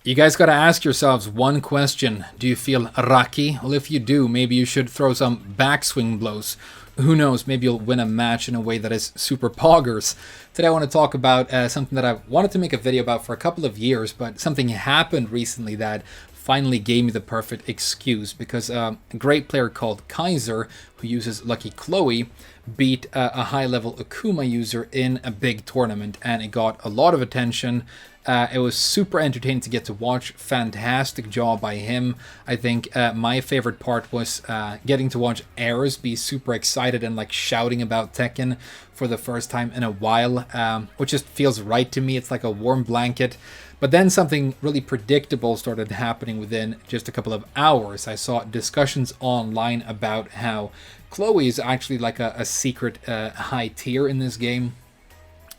You guys got to ask yourselves one question. Do you feel Raki? Well, if you do, maybe you should throw some backswing blows. Who knows, maybe you'll win a match in a way that is super poggers. Today I want to talk about something that I wanted to make a video about for a couple of years, but something happened recently that finally gave me the perfect excuse, because a great player called Kaiser, who uses Lucky Chloe, beat a high-level Akuma user in a big tournament, and it got a lot of attention. It was super entertaining to get to watch. Fantastic job by him. I think my favorite part was getting to watch Ares be super excited and like shouting about Tekken for the first time in a while, which just feels right to me. It's like a warm blanket. But then something really predictable started happening within just a couple of hours. I saw discussions online about how Chloe is actually like a secret high tier in this game,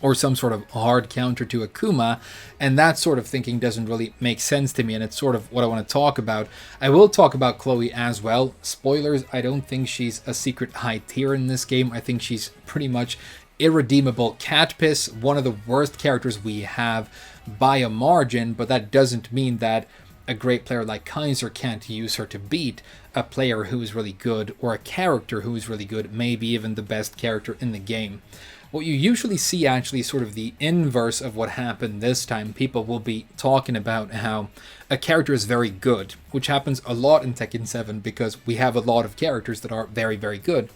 or some sort of hard counter to Akuma, and that sort of thinking doesn't really make sense to me, and it's sort of what I want to talk about. I will talk about Chloe as well. Spoilers, I don't think she's a secret high tier in this game. I think she's pretty much irredeemable cat piss, one of the worst characters we have by a margin, but that doesn't mean that a great player like Kaiser can't use her to beat a player who is really good, or a character who is really good, maybe even the best character in the game. What you usually see, actually, sort of the inverse of what happened this time. People will be talking about how a character is very good, which happens a lot in Tekken 7 because we have a lot of characters that are very, very good.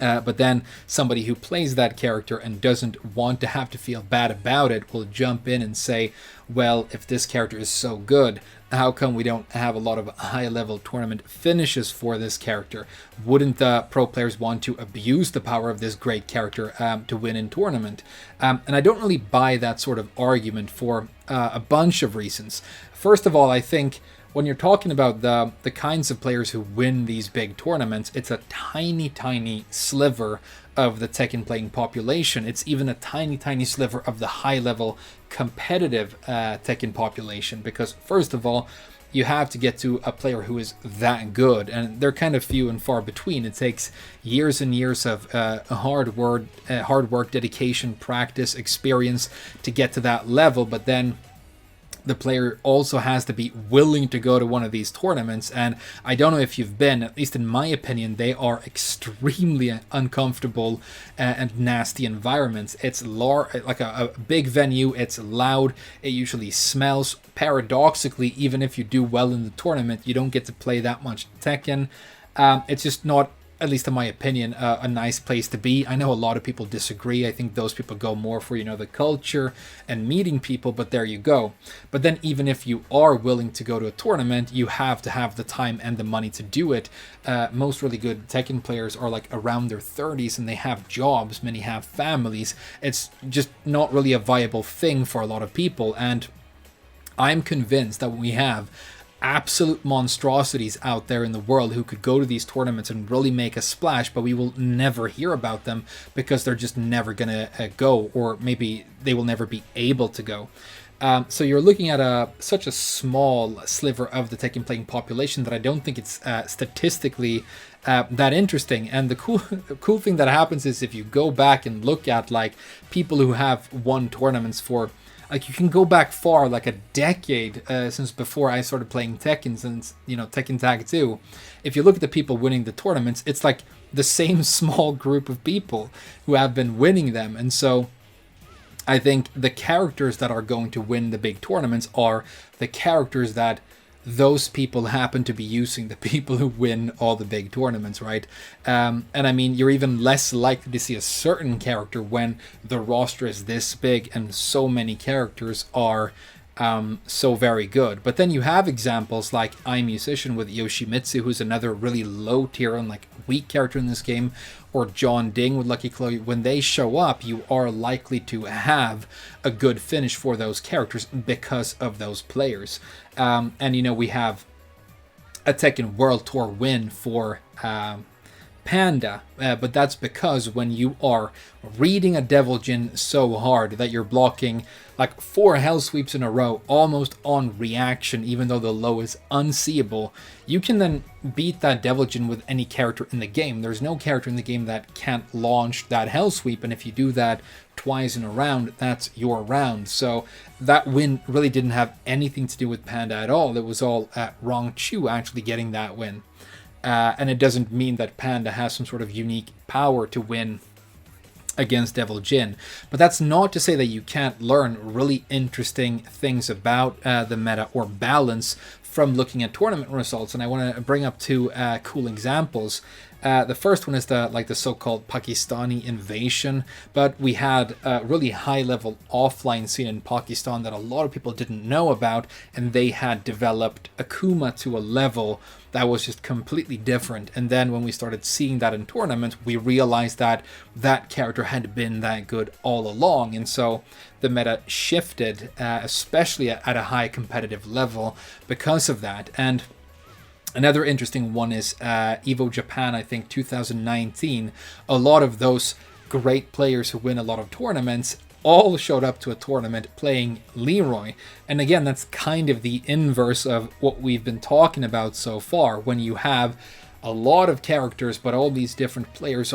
But then somebody who plays that character and doesn't want to have to feel bad about it will jump in and say, well, if this character is so good, how come we don't have a lot of high-level tournament finishes for this character? Wouldn't the pro players want to abuse the power of this great character to win in tournament? And I don't really buy that sort of argument for a bunch of reasons. First of all, I think when you're talking about the kinds of players who win these big tournaments, it's a tiny, tiny sliver of the Tekken playing population. It's even a tiny, tiny sliver of the high-level competitive Tekken population, because first of all, you have to get to a player who is that good, and they're kind of few and far between. It takes years and years of hard work, dedication, practice, experience to get to that level, but then the player also has to be willing to go to one of these tournaments. And I don't know if you've been, at least in my opinion, they are extremely uncomfortable and nasty environments. It's like a big venue, it's loud, it usually smells. Paradoxically, even if you do well in the tournament, you don't get to play that much Tekken. It's just not, at least in my opinion, a nice place to be. I know a lot of people disagree. I think those people go more for, the culture and meeting people, but there you go. But then even if you are willing to go to a tournament, you have to have the time and the money to do it. Most really good Tekken players are like around their 30s and they have jobs, many have families. It's just not really a viable thing for a lot of people, and I'm convinced that when we have absolute monstrosities out there in the world who could go to these tournaments and really make a splash, but we will never hear about them because they're just never gonna go, or maybe they will never be able to go. So you're looking at such a small sliver of the Tekken playing population that I don't think it's statistically that interesting. And the cool thing that happens is, if you go back and look at like people who have won tournaments for, like, you can go back far, like a decade since before I started playing Tekken, since, Tekken Tag 2. If you look at the people winning the tournaments, it's like the same small group of people who have been winning them. And so I think the characters that are going to win the big tournaments are the characters that those people happen to be using, the people who win all the big tournaments, right? And I mean, you're even less likely to see a certain character when the roster is this big and so many characters are so very good. But then you have examples like iMusician with Yoshimitsu, who's another really low tier and like weak character in this game, or John Ding with Lucky Chloe. When they show up, you are likely to have a good finish for those characters because of those players. And we have a Tekken World Tour win for Panda, but that's because when you are reading a Devil Jin so hard that you're blocking like 4 hell sweeps in a row almost on reaction, even though the low is unseeable, you can then beat that Devil Jin with any character in the game. There's no character in the game that can't launch that hell sweep, and if you do that twice in a round, that's your round. So that win really didn't have anything to do with Panda at all. It was all Rong Chu actually getting that win. And it doesn't mean that Panda has some sort of unique power to win against Devil Jin. But that's not to say that you can't learn really interesting things about the meta or balance from looking at tournament results. And I want to bring up 2 cool examples. The first one is the so-called Pakistani invasion, but we had a really high-level offline scene in Pakistan that a lot of people didn't know about, and they had developed Akuma to a level that was just completely different. And then when we started seeing that in tournament, we realized that that character had been that good all along, and so the meta shifted, especially at a high competitive level because of that. And another interesting one is Evo Japan, I think 2019. A lot of those great players who win a lot of tournaments all showed up to a tournament playing Leroy. And again, that's kind of the inverse of what we've been talking about so far. When you have a lot of characters, but all these different players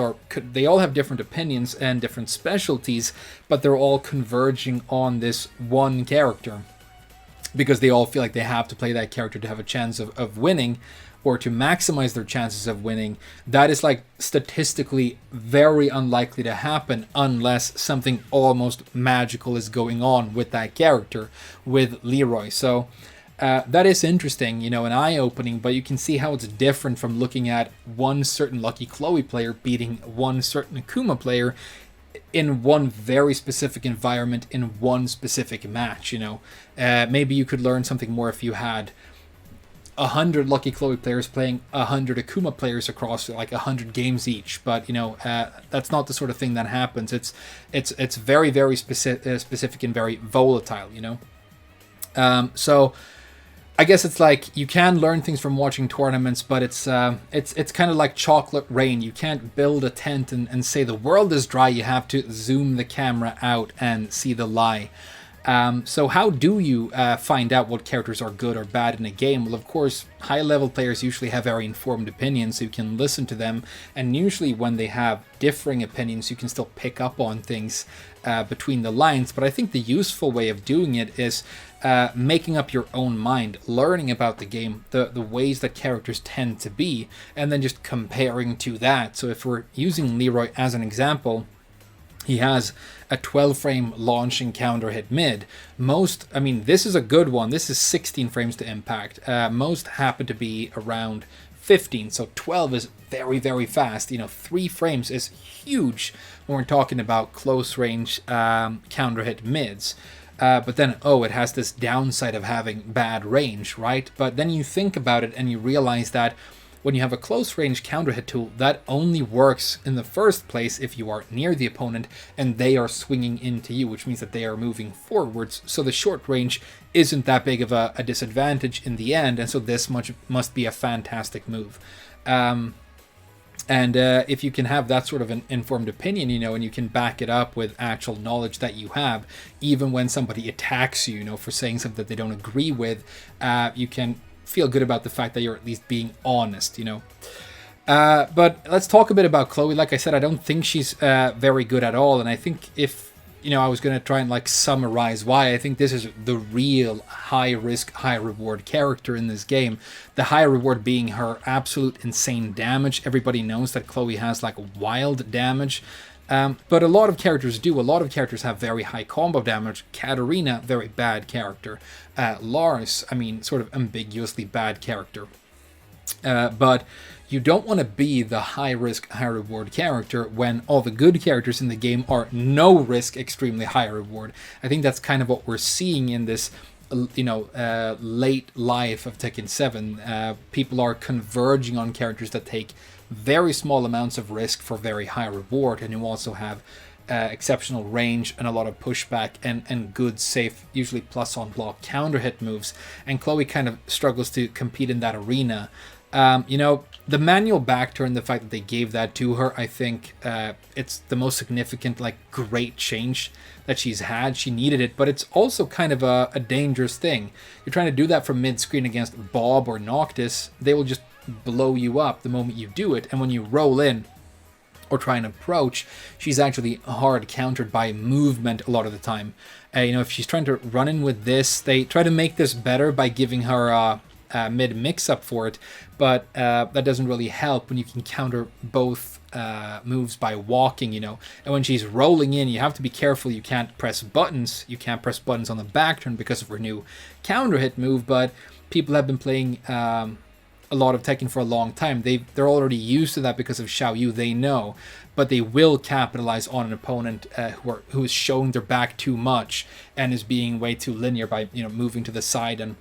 they all have different opinions and different specialties, but they're all converging on this one character, because they all feel like they have to play that character to have a chance of winning, or to maximize their chances of winning. That is like statistically very unlikely to happen unless something almost magical is going on with that character, with Leroy. So that is interesting, and eye-opening, but you can see how it's different from looking at one certain Lucky Chloe player beating one certain Akuma player in one very specific environment, in one specific match. Maybe you could learn something more if you had 100 Lucky Chloe players playing 100 Akuma players across like 100 games each, but that's not the sort of thing that happens. It's very, very specific and very volatile. So I guess it's like you can learn things from watching tournaments, but it's kind of like chocolate rain. You can't build a tent and say the world is dry. You have to zoom the camera out and see the lie. So how do you find out what characters are good or bad in a game? Well, of course, high-level players usually have very informed opinions, so you can listen to them, and usually when they have differing opinions, you can still pick up on things between the lines. But I think the useful way of doing it is making up your own mind, learning about the game, the ways that characters tend to be, and then just comparing to that. So if we're using Leroy as an example, he has a 12-frame launching counter hit mid. This is a good one. This is 16 frames to impact. Most happen to be around 15, so 12 is very, very fast. 3 frames is huge when we're talking about close range counter hit mids. But then, it has this downside of having bad range, right? But then you think about it and you realize that when you have a close range counter hit tool, that only works in the first place if you are near the opponent and they are swinging into you, which means that they are moving forwards. So the short range isn't that big of a disadvantage in the end, and so this must be a fantastic move. And if you can have that sort of an informed opinion, and you can back it up with actual knowledge that you have, even when somebody attacks you, for saying something that they don't agree with, you can feel good about the fact that you're at least being honest. But let's talk a bit about Chloe. Like I said, I don't think she's very good at all, and I think if I was going to try and summarize why, I think this is the real high risk, high reward character in this game. The high reward being her absolute insane damage. Everybody knows that Chloe has wild damage. But a lot of characters do. A lot of characters have very high combo damage. Katarina, very bad character. Lars, sort of ambiguously bad character. But you don't want to be the high-risk, high-reward character when all the good characters in the game are no-risk, extremely high-reward. I think that's kind of what we're seeing in this late life of Tekken 7. People are converging on characters that take very small amounts of risk for very high reward, and who also have exceptional range and a lot of pushback and good, safe, usually plus on block counter hit moves. And Chloe kind of struggles to compete in that arena. You know, the manual back turn, the fact that they gave that to her, I think it's the most significant, like, great change that she's had. She needed it, but it's also kind of a dangerous thing. You're trying to do that from mid-screen against Bob or Noctis, they will just blow you up the moment you do it, and when you roll in or try and approach, she's actually hard countered by movement a lot of the time. You know, if she's trying to run in with this, they try to make this better by giving her mid mix-up for it, but that doesn't really help when you can counter both moves by walking, you know. And when she's rolling in, you have to be careful. You can't press buttons. You can't press buttons on the back turn because of her new counter hit move, but people have been playing a lot of Tekken for a long time. They're already used to that because of Xiao Yu. They know, but they will capitalize on an opponent who is showing their back too much and is being way too linear by, you know, moving to the side. And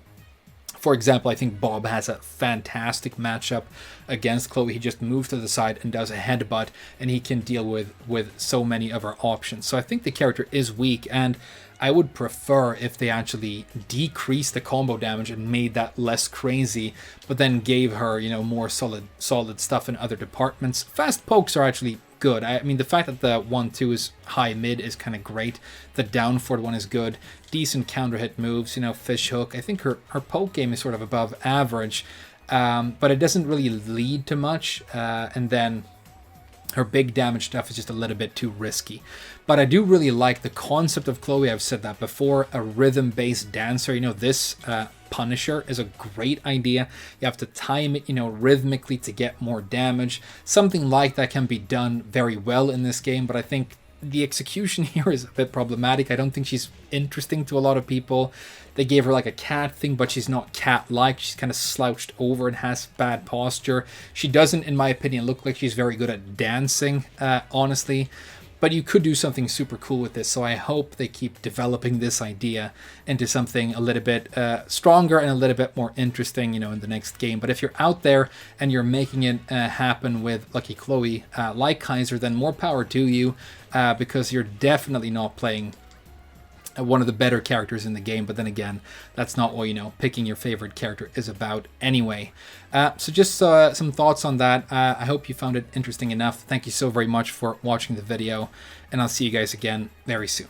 for example, I think Bob has a fantastic matchup against Chloe. He just moves to the side and does a headbutt, and he can deal with so many of her options. So I think the character is weak, and I would prefer if they actually decreased the combo damage and made that less crazy, but then gave her, you know, more solid stuff in other departments. Fast pokes are actually good. I mean, the fact that the 1-2 is high mid is kind of great. The down forward one is good. Decent counter hit moves, you know, fish hook. I think her poke game is sort of above average, but it doesn't really lead to much. And then her big damage stuff is just a little bit too risky. But I do really like the concept of Chloe. I've said that before. A rhythm-based dancer. You know, this Punisher is a great idea. You have to time it, you know, rhythmically to get more damage. Something like that can be done very well in this game, but I think the execution here is a bit problematic. I don't think she's interesting to a lot of people. They gave her like a cat thing, but she's not cat-like. She's kind of slouched over and has bad posture. She doesn't, in my opinion, look like she's very good at dancing, honestly. But you could do something super cool with this, so I hope they keep developing this idea into something a little bit stronger and a little bit more interesting, you know, in the next game. But if you're out there and you're making it happen with Lucky Chloe like Kaiser, then more power to you, because you're definitely not playing one of the better characters in the game. But then again, that's not what, you know, picking your favorite character is about anyway. So just some thoughts on that. I hope you found it interesting enough. Thank you so very much for watching the video, and I'll see you guys again very soon.